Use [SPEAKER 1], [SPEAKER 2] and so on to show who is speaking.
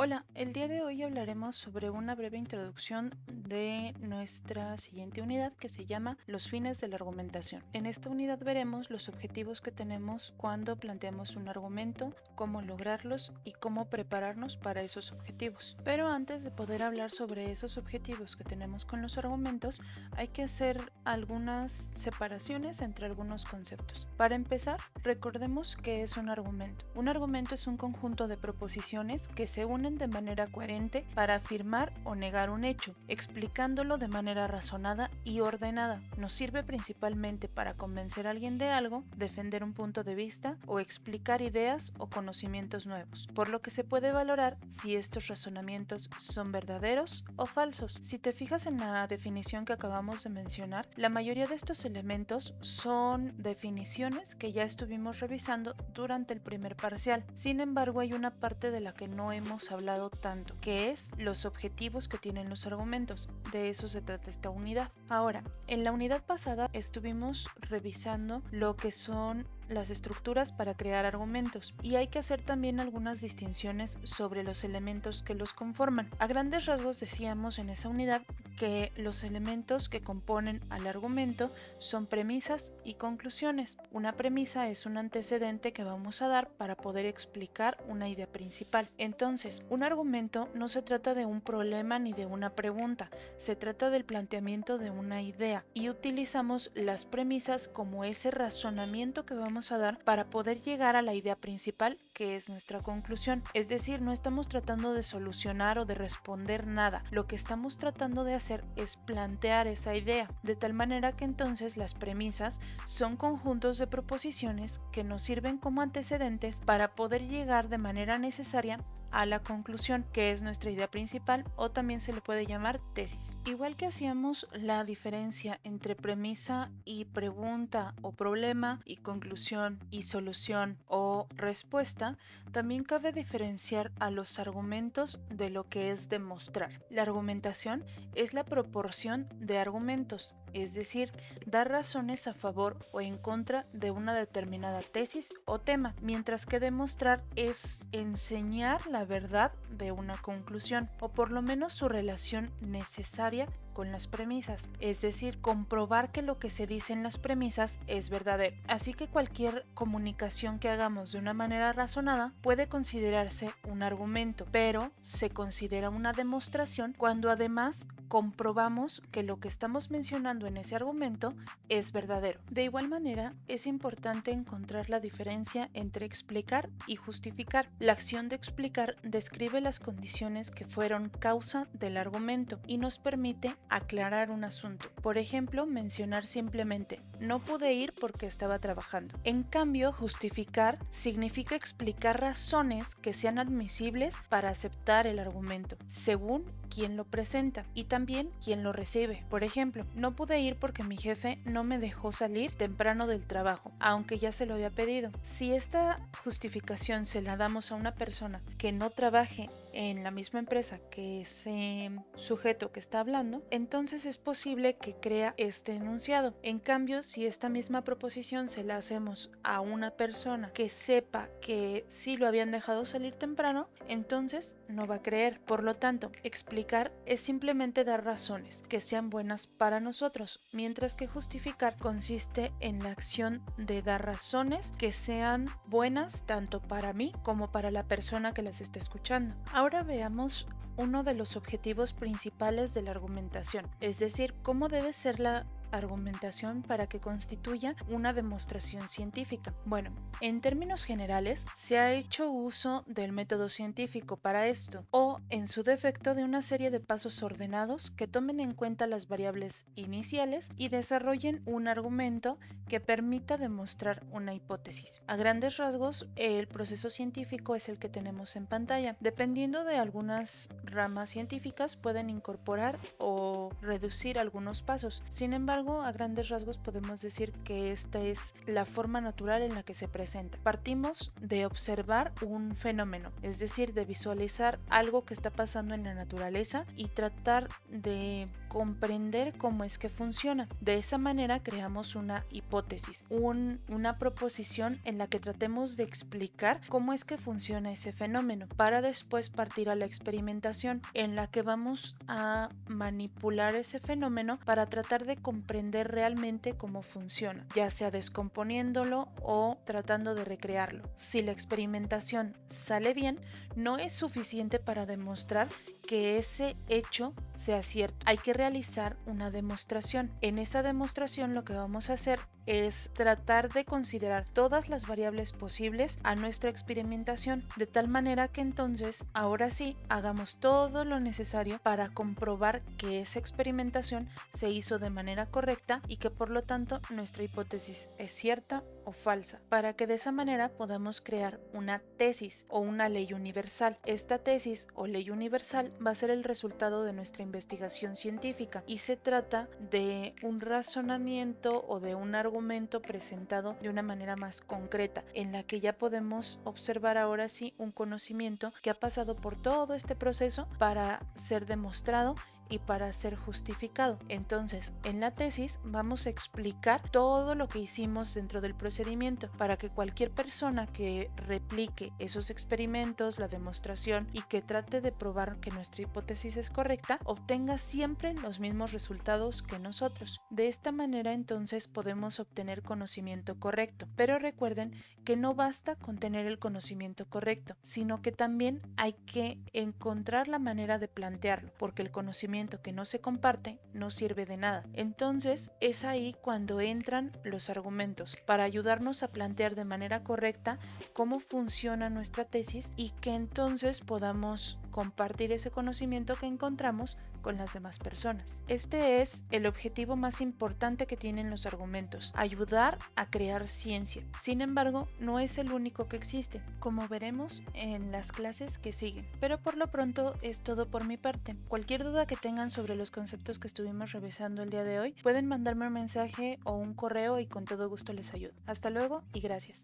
[SPEAKER 1] Hola, el día de hoy hablaremos sobre una breve introducción de nuestra siguiente unidad que se llama los fines de la argumentación. En esta unidad veremos los objetivos que tenemos cuando planteamos un argumento, cómo lograrlos y cómo prepararnos para esos objetivos. Pero antes de poder hablar sobre esos objetivos que tenemos con los argumentos, hay que hacer algunas separaciones entre algunos conceptos. Para empezar, recordemos qué es un argumento. Un argumento es un conjunto de proposiciones que se unen de manera coherente para afirmar o negar un hecho, explicándolo de manera razonada y ordenada. Nos sirve principalmente para convencer a alguien de algo, defender un punto de vista o explicar ideas o conocimientos nuevos, por lo que se puede valorar si estos razonamientos son verdaderos o falsos. Si te fijas en la definición que acabamos de mencionar, la mayoría de estos elementos son definiciones que ya estuvimos revisando durante el primer parcial. Sin embargo, hay una parte de la que no hemos hablado tanto, que es los objetivos que tienen los argumentos. De eso se trata esta unidad. Ahora, en la unidad pasada estuvimos revisando lo que son las estructuras para crear argumentos y hay que hacer también algunas distinciones sobre los elementos que los conforman. A grandes rasgos decíamos en esa unidad que los elementos que componen al argumento son premisas y conclusiones. Una premisa es un antecedente que vamos a dar para poder explicar una idea principal. Entonces, un argumento no se trata de un problema ni de una pregunta, se trata del planteamiento de una idea y utilizamos las premisas como ese razonamiento que vamos a dar para poder llegar a la idea principal, que es nuestra conclusión. Es decir, no estamos tratando de solucionar o de responder nada, lo que estamos tratando de hacer es plantear esa idea, de tal manera que entonces las premisas son conjuntos de proposiciones que nos sirven como antecedentes para poder llegar de manera necesaria a la conclusión, que es nuestra idea principal, o también se le puede llamar tesis. Igual que hacíamos la diferencia entre premisa y pregunta o problema, y conclusión y solución o respuesta, también cabe diferenciar a los argumentos de lo que es demostrar. La argumentación es la proporción de argumentos, es decir, dar razones a favor o en contra de una determinada tesis o tema, mientras que demostrar es enseñar la verdad de una conclusión, o por lo menos su relación necesaria con las premisas, es decir, comprobar que lo que se dice en las premisas es verdadero. Así que cualquier comunicación que hagamos de una manera razonada puede considerarse un argumento, pero se considera una demostración cuando además comprobamos que lo que estamos mencionando en ese argumento es verdadero. De igual manera, es importante encontrar la diferencia entre explicar y justificar. La acción de explicar describe las condiciones que fueron causa del argumento y nos permite aclarar un asunto. Por ejemplo, mencionar simplemente no pude ir porque estaba trabajando. En cambio, justificar significa explicar razones que sean admisibles para aceptar el argumento, según quien lo presenta y también quien lo recibe. Por ejemplo, no pude ir porque mi jefe no me dejó salir temprano del trabajo, aunque ya se lo había pedido. Si esta justificación se la damos a una persona que no trabaje en la misma empresa que ese sujeto que está hablando, entonces es posible que crea este enunciado. En cambio, si esta misma proposición se la hacemos a una persona que sepa que sí lo habían dejado salir temprano, entonces no va a creer. Por lo tanto, explicar es simplemente dar razones que sean buenas para nosotros, mientras que justificar consiste en la acción de dar razones que sean buenas tanto para mí como para la persona que las está escuchando. Ahora veamos uno de los objetivos principales de la argumentación, es decir, cómo debe ser la argumentación para que constituya una demostración científica. Bueno, en términos generales, se ha hecho uso del método científico para esto, o en su defecto de una serie de pasos ordenados que tomen en cuenta las variables iniciales y desarrollen un argumento que permita demostrar una hipótesis. A grandes rasgos, el proceso científico es el que tenemos en pantalla. Dependiendo de algunas ramas científicas, pueden incorporar o reducir algunos pasos. Sin embargo, a grandes rasgos podemos decir que esta es la forma natural en la que se presenta. Partimos de observar un fenómeno, es decir, de visualizar algo que está pasando en la naturaleza y tratar de comprender cómo es que funciona. De esa manera creamos una hipótesis, una proposición en la que tratemos de explicar cómo es que funciona ese fenómeno, para después partir a la experimentación, en la que vamos a manipular ese fenómeno para tratar de comprender realmente cómo funciona, ya sea descomponiéndolo o tratando de recrearlo. Si la experimentación sale bien, no es suficiente para demostrar que ese hecho sea cierto. Hay que realizar una demostración. En esa demostración lo que vamos a hacer es tratar de considerar todas las variables posibles a nuestra experimentación, de tal manera que entonces, ahora sí, hagamos todo lo necesario para comprobar que esa experimentación se hizo de manera correcta y que por lo tanto nuestra hipótesis es cierta o falsa, para que de esa manera podamos crear una tesis o una ley universal. Esta tesis o ley universal va a ser el resultado de nuestra investigación científica y se trata de un razonamiento o de un argumento presentado de una manera más concreta, en la que ya podemos observar ahora sí un conocimiento que ha pasado por todo este proceso para ser demostrado y para ser justificado. Entonces, en la tesis vamos a explicar todo lo que hicimos dentro del procedimiento para que cualquier persona que replique esos experimentos, la demostración y que trate de probar que nuestra hipótesis es correcta, obtenga siempre los mismos resultados que nosotros. De esta manera entonces podemos obtener conocimiento correcto. Pero recuerden que no basta con tener el conocimiento correcto, sino que también hay que encontrar la manera de plantearlo, porque el conocimiento que no se comparte no sirve de nada. Entonces es ahí cuando entran los argumentos para ayudarnos a plantear de manera correcta cómo funciona nuestra tesis y que entonces podamos compartir ese conocimiento que encontramos con las demás personas. Este es el objetivo más importante que tienen los argumentos: ayudar a crear ciencia. Sin embargo, no es el único que existe, como veremos en las clases que siguen. Pero por lo pronto es todo por mi parte. Cualquier duda que tengan sobre los conceptos que estuvimos revisando el día de hoy, pueden mandarme un mensaje o un correo y con todo gusto les ayudo. Hasta luego y gracias.